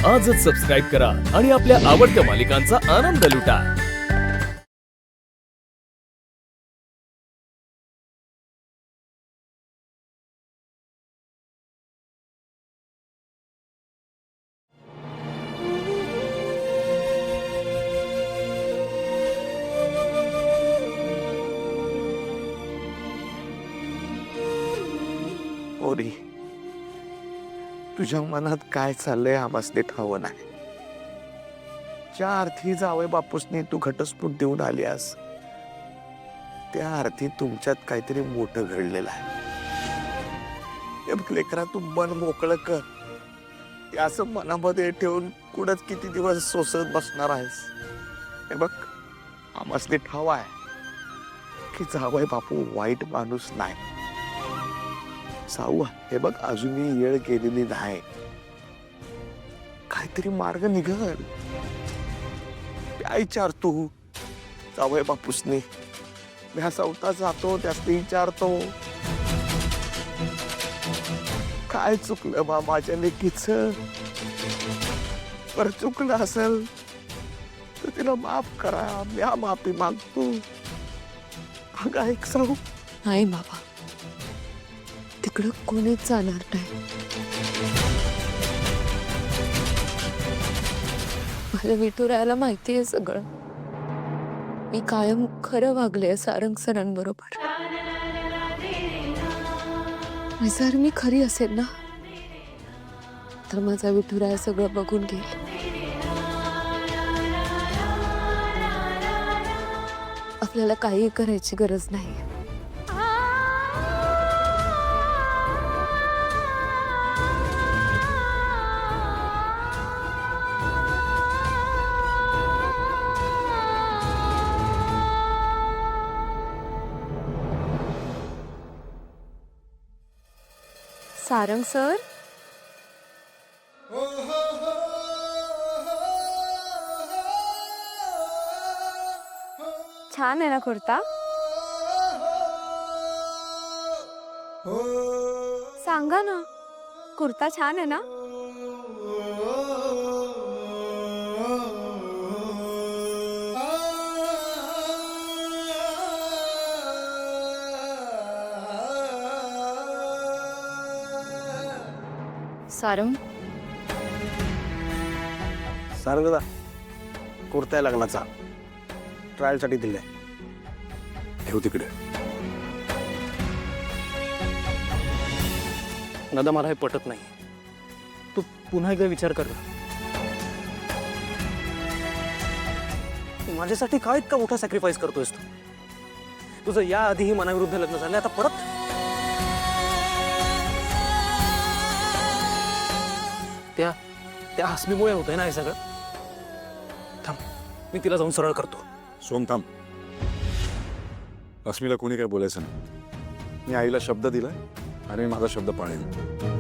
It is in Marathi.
आजच सबस्क्राईब करा आणि आपल्या आवडत्या मालिकांचा आनंद लुटा। ओरी, तुझ्या मनात काय चाललंय आम्हासने ठावं नाही। ज्या अर्थी जावई बापूसने तू घटस्फोट देऊन आलीस त्या अर्थी तुमच्यात काहीतरी मोठं घडलेलं आहे। हे बघ लेकरा, तू मन मोकळं कर। हे असं मनामध्ये ठेवून कुठंच किती दिवस सोसत बसणार आहेस? हे बघ, आम्हासने ठाव आहे की जावई बापू वाईट माणूस नाही। साऊ, हे बघ, अजूनही येळ गेलेली नाही। काहीतरी मार्ग निघल। काय विचारतो जावई बापूसने? मी सावता जातो, त्यासनी विचारतो काय चुकलं बा माझ्या लेकीचं? पर चुकलं असेल तर तिला माफ करा, मी माफी मागतो। अगं ऐक साऊ, नाही बाबा, तिकडं कोणीच जाणार नाही। मला विठुरायाला माहिती आहे सगळं। मी कायम खरं वागले सारंग सरांबरोबर। जर मी खरी असेल ना तर माझा विठुराया सगळं बघून घेईल। आपल्याला काही करायची गरज नाही। सारंग सर, छान आहे ना कुर्ता? सांगा ना, कुर्ता छान आहे ना? सारंग, सारंगदा, कुर्ता लग्नाचा ट्रायल साठी दिलाय। ठेव तिकडे। दादा, मला हे पटत नाही। तू पुन्हा एकदा विचार कर। माझ्यासाठी काय इतका मोठा सॅक्रिफाईस करतोयस तू? तुझं या आधीही मनाविरुद्ध लग्न झालं, आता परत? त्या हसमीमुळे होतंय ना हे सगळं? थांब, मी तिला जाऊन सरळ करतो। सोम, थांब। अस्मीला कोणी काय बोलायचं नाही। मी आईला शब्द दिलाय आणि मी माझा शब्द पाळेन।